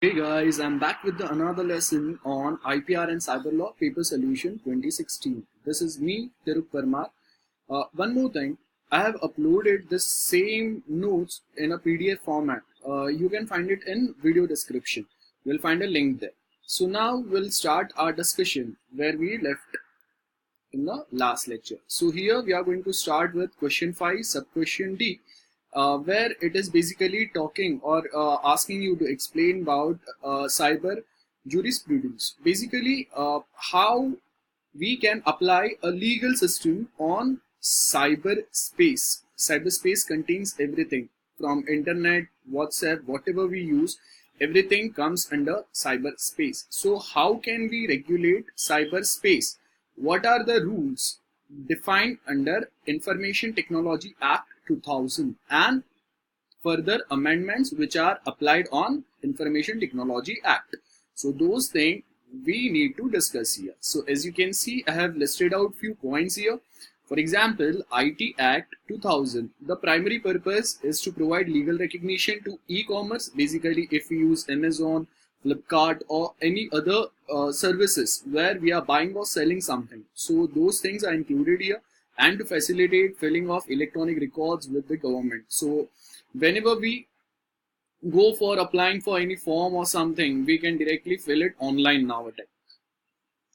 Hey guys, I'm back with another lesson on IPR and Cyber Law Paper Solution 2016. This is me, Tiruk Parmar. One more thing, I have uploaded the same notes in a PDF format. You can find it in video description. You'll find a link there. So now we'll start our discussion where we left in the last lecture. So here we are going to start with question 5, sub-question D, where it is basically talking or asking you to explain about cyber jurisprudence. Basically, how we can apply a legal system on cyberspace. Cyberspace contains everything from internet, WhatsApp, whatever we use, everything comes under cyberspace. So how can we regulate cyberspace? What are the rules defined under Information Technology Act 2000 and further amendments which are applied on Information Technology Act? So those things we need to discuss here. So as you can see, I have listed out few points here. For example, IT Act 2000, the primary purpose is to provide legal recognition to e-commerce. Basically, if we use Amazon, Flipkart or any other services where we are buying or selling something. So those things are included here, and to facilitate filling of electronic records with the government. So whenever we go for applying for any form or something, we can directly fill it online nowadays.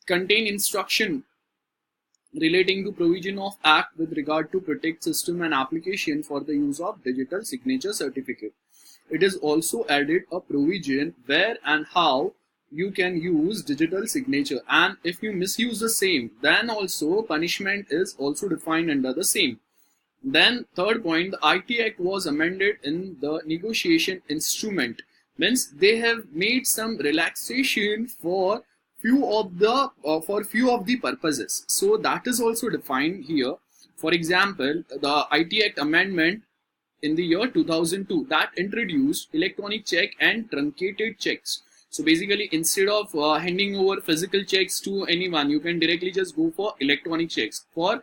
Contain instruction relating to provision of act with regard to protect system and application for the use of digital signature certificate. It is also added a provision where and how you can use digital signature, and if you misuse the same, then also punishment is also defined under the same. Then third point, the IT Act was amended in the negotiation instrument, means they have made some relaxation for few of the purposes. So that is also defined here. For example, the IT Act amendment in the year 2002 that introduced electronic check and truncated checks. So basically, instead of handing over physical checks to anyone, you can directly just go for electronic checks for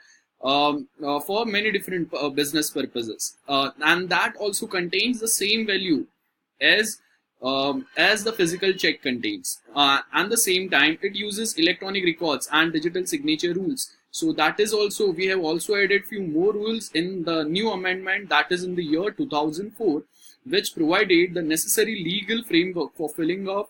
many different business purposes, and that also contains the same value as the physical check contains. And the same time, it uses electronic records and digital signature rules. So that is also, we have also added few more rules in the new amendment, that is in the year 2004, which provided the necessary legal framework for filling up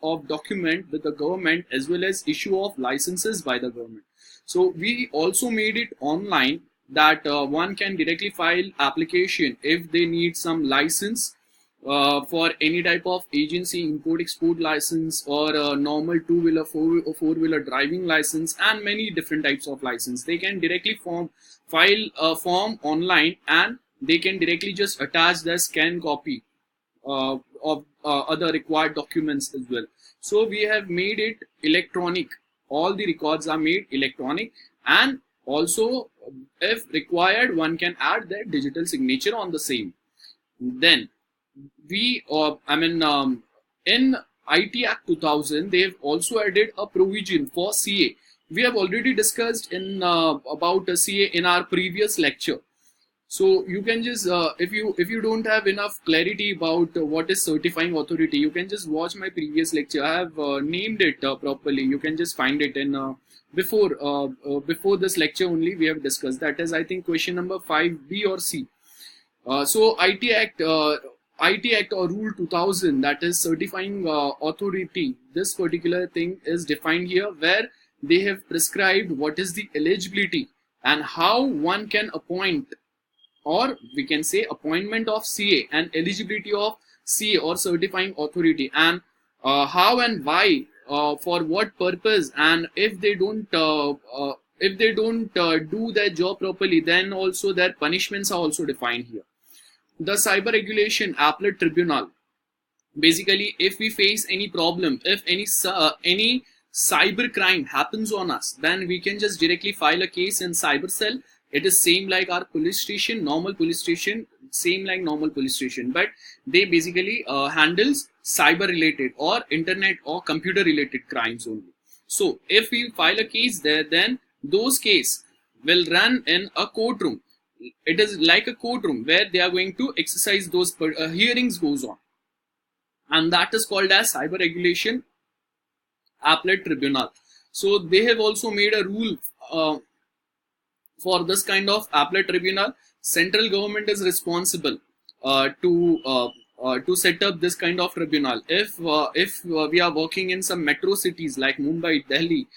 of document with the government, as well as issue of licenses by the government. So we also made it online, that one can directly file application if they need some license for any type of agency, import-export license, or a normal two-wheeler, four-wheeler driving license, and many different types of license. They can directly file a form online, and they can directly just attach the scan copy of other required documents as well. So we have made it electronic. All the records are made electronic, and also if required, one can add their digital signature on the same. Then we in IT Act 2000, they have also added a provision for CA. We have already discussed in about CA in our previous lecture. So you can just if you don't have enough clarity about what is certifying authority, you can just watch my previous lecture. I have named it properly. You can just find it in before this lecture only we have discussed. That is, I think, question number 5B or C. So IT Act or Rule 2000, that is certifying authority, this particular thing is defined here, where they have prescribed what is the eligibility and how one can appoint, or we can say appointment of CA and eligibility of CA or certifying authority, and how and why, for what purpose, and if they don't do their job properly, then also their punishments are also defined here. The cyber regulation appellate tribunal. Basically, if we face any problem, if any cyber crime happens on us, then we can just directly file a case in cyber cell. It is same like our police station, normal police station, same like normal police station, but they basically handles cyber related or internet or computer related crimes only. So if we file a case there, then those cases will run in a courtroom. It is like a courtroom where they are going to exercise those hearings goes on. and that is called as Cyber Regulation Appellate Tribunal. So they have also made a rule for this kind of appellate tribunal. Central government is responsible to set up this kind of tribunal. If we are working in some metro cities like Mumbai, Delhi,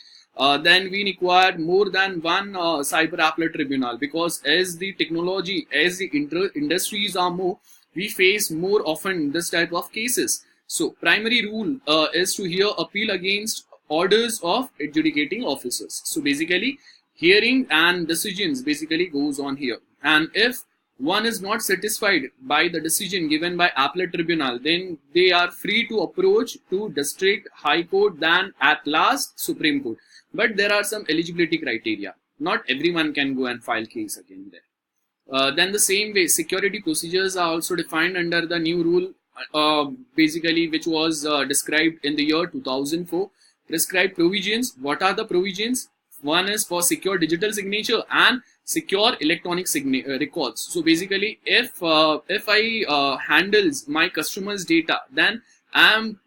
then we require more than one cyber appellate tribunal, because as the technology, as the industries are more, we face more often this type of cases. So primary rule is to hear appeal against orders of adjudicating officers. So basically hearing and decisions basically goes on here, and if one is not satisfied by the decision given by appellate tribunal, then they are free to approach to district, high court, then at last Supreme Court. But there are some eligibility criteria. Not everyone can go and file case again there. Then the same way, security procedures are also defined under the new rule, basically which was described in the year 2004. Prescribed provisions. What are the provisions? One is for secure digital signature and secure electronic records. So basically, if I handles my customers' data, then I am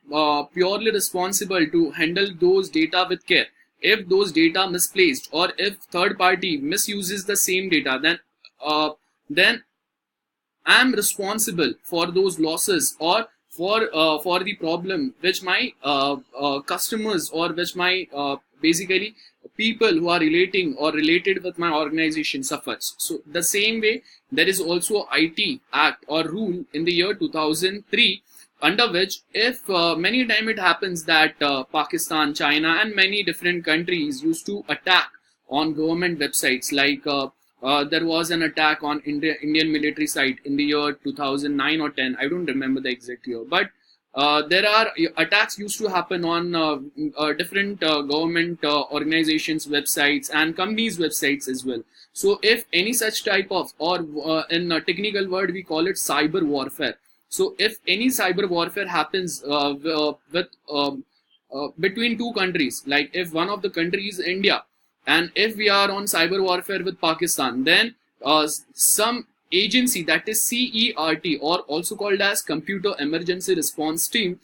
purely responsible to handle those data with care. If those data misplaced, or if third party misuses the same data, then I am responsible for those losses, or for the problem which my customers, or which my basically people who are relating or related with my organization suffers. So the same way, there is also IT Act or rule in the year 2003, under which if many time it happens that Pakistan, China and many different countries used to attack on government websites, like there was an attack on Indian military site in the year 2009 or 10. I don't remember the exact year, but there are attacks used to happen on different government organizations' websites and companies' websites as well. So if any such type of, or in a technical word we call it cyber warfare. So if any cyber warfare happens with between two countries, like if one of the countries is India, and if we are on cyber warfare with Pakistan, then some agency, that is CERT, or also called as Computer Emergency Response Team,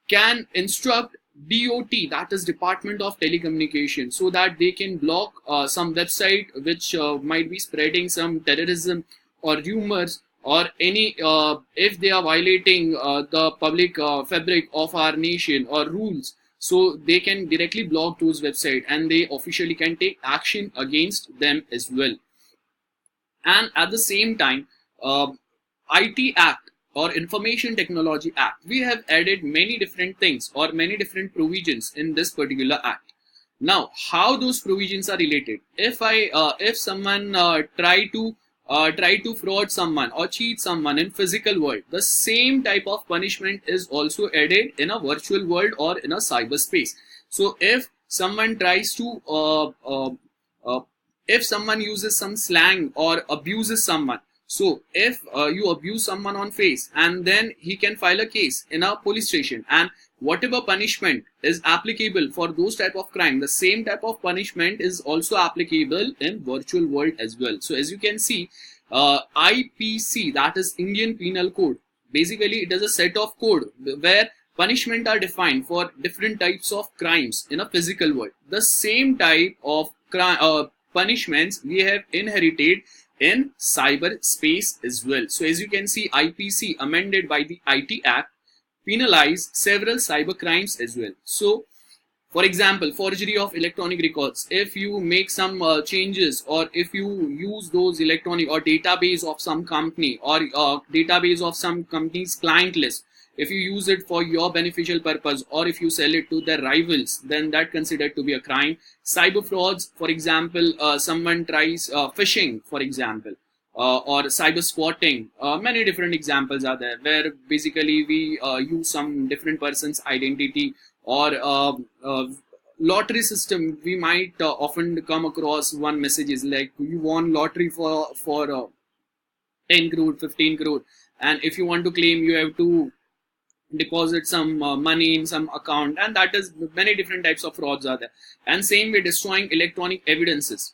can instruct DOT, that is Department of Telecommunication, so that they can block some website which might be spreading some terrorism or rumors, or any if they are violating the public fabric of our nation or rules. So they can directly block those websites, and they officially can take action against them as well. And at the same time, IT Act or Information Technology Act, we have added many different things or many different provisions in this particular act. Now, how those provisions are related? If someone try to fraud someone or cheat someone in physical world, the same type of punishment is also added in a virtual world or in a cyberspace. So if someone tries to if someone uses some slang or abuses someone, so if you abuse someone on face, and then he can file a case in a police station, and whatever punishment is applicable for those type of crime, the same type of punishment is also applicable in virtual world as well. So as you can see, IPC, that is Indian Penal Code, basically it is a set of code where punishment are defined for different types of crimes in a physical world. The same type of punishments we have inherited in cyberspace as well. So as you can see, IPC amended by the IT Act penalize several cyber crimes as well. So for example, forgery of electronic records. If you make some changes, or if you use those electronic or database of some company, or database of some company's client list, if you use it for your beneficial purpose, or if you sell it to their rivals, then that considered to be a crime. Cyber frauds, for example, someone tries phishing, for example, or cyber squatting. Many different examples are there, where basically we use some different person's identity, or lottery system. We might often come across one messages like you won lottery for 10 crore, 15 crore, and if you want to claim, you have to deposit some money in some account, and that is many different types of frauds are there. And same way, destroying electronic evidences,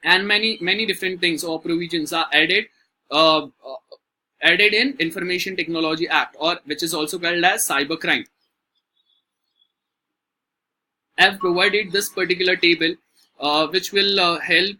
and many different things or provisions are added added in Information Technology Act, or which is also called as cybercrime. I have provided this particular table, which will help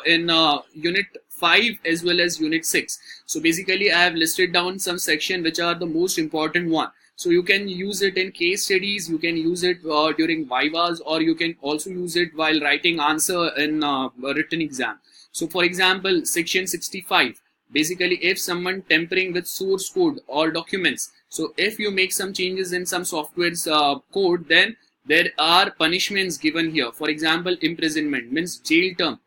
in Unit 5 as well as Unit 6. So basically, I have listed down some sections which are the most important one. So you can use it in case studies, you can use it during vivas, or you can also use it while writing answer in a written exam. So for example, section 65, basically if someone tampering with source code or documents, so if you make some changes in some software's code, then there are punishments given here. For example, imprisonment means jail term.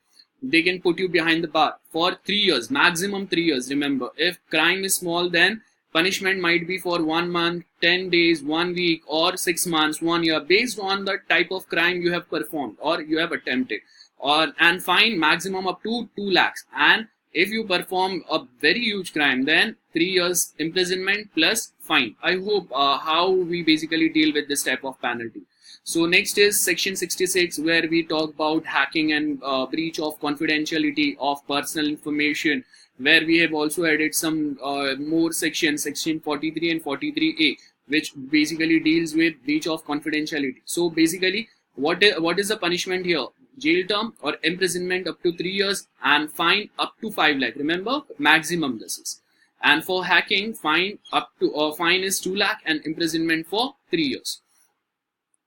They can put you behind the bar for 3 years, maximum 3 years. Remember, if crime is small, then punishment might be for 1 month, 10 days, 1 week, or 6 months, 1 year, based on the type of crime you have performed or you have attempted. And fine maximum up to 2 lakhs. And if you perform a very huge crime, then 3 years imprisonment plus fine. I hope how we basically deal with this type of penalty. So next is section 66, where we talk about hacking and breach of confidentiality of personal information, where we have also added some more sections, section 43 and 43A, which basically deals with breach of confidentiality. So basically, what is the punishment here? Jail term or imprisonment up to 3 years and fine up to 5 lakh. Remember, maximum this is. And for hacking, fine is 2 lakh and imprisonment for 3 years.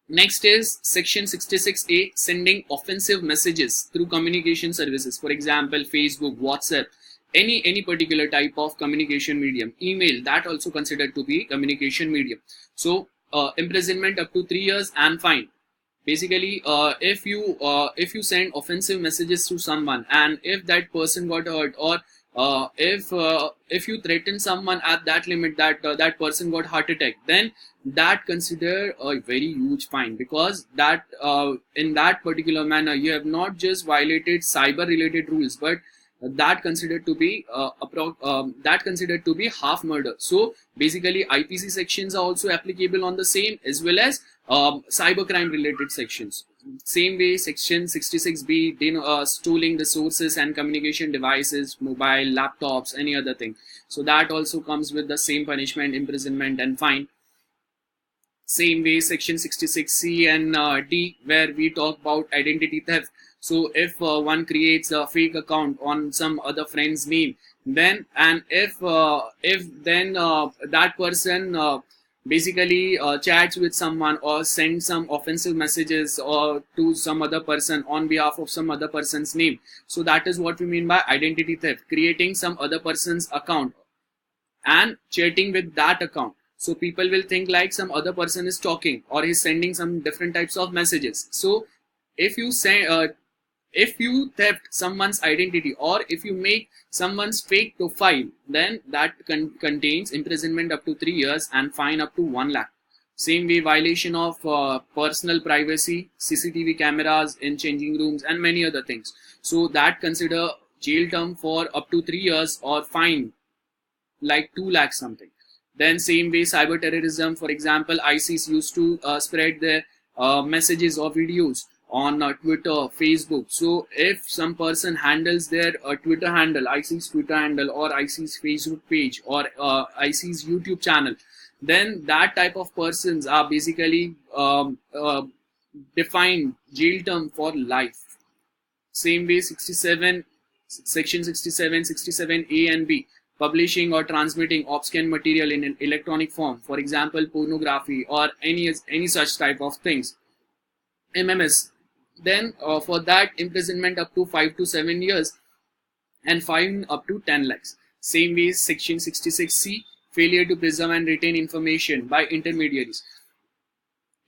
Next is section 66A, sending offensive messages through communication services. For example, Facebook, WhatsApp, any particular type of communication medium. Email, that also considered to be communication medium. So imprisonment up to 3 years and fine. Basically, if you send offensive messages to someone, and if that person got hurt, or if you threaten someone at that limit that that person got heart attack, then that consider a very huge fine, because that in that particular manner you have not just violated cyber related rules, but that considered to be half murder. So basically, IPC sections are also applicable on the same, as well as cybercrime related sections. Same way, section 66B, stealing resources and communication devices, mobile, laptops, any other thing. So that also comes with the same punishment, imprisonment and fine. Same way, section 66C and D, where we talk about identity theft. So if one creates a fake account on some other friend's name, then if that person basically chats with someone or sends some offensive messages or to some other person on behalf of some other person's name, so that is what we mean by identity theft, creating some other person's account and chatting with that account. So people will think like some other person is talking or is sending some different types of messages. So if you say if you theft someone's identity, or if you make someone's fake profile, then that contains imprisonment up to 3 years and fine up to 1 lakh. Same way, violation of personal privacy, CCTV cameras in changing rooms and many other things. So that consider jail term for up to 3 years or fine like 2 lakhs something. Then same way, cyber terrorism, for example, ISIS used to spread their messages or videos on Twitter, Facebook. So if some person handles their Twitter handle, ISIS Twitter handle, or ISIS Facebook page, or ISIS YouTube channel, then that type of persons are basically defined jail term for life. Same way, 67, section 67, 67A and B, publishing or transmitting obscene material in an electronic form, for example, pornography or any such type of things. MMS, then for that, imprisonment up to 5 to 7 years and fine up to 10 lakhs. Same way, section 66C, failure to preserve and retain information by intermediaries.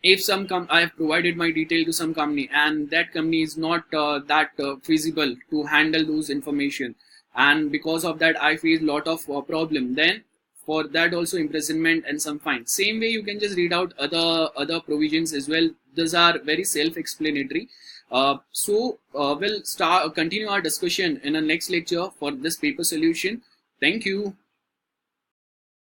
If I have provided my detail to some company and that company is not that feasible to handle those information, and because of that I face lot of problem, then for that also imprisonment and some fine. Same way, you can just read out other provisions as well. These are very self-explanatory. So we'll continue our discussion in the next lecture for this paper solution. Thank you.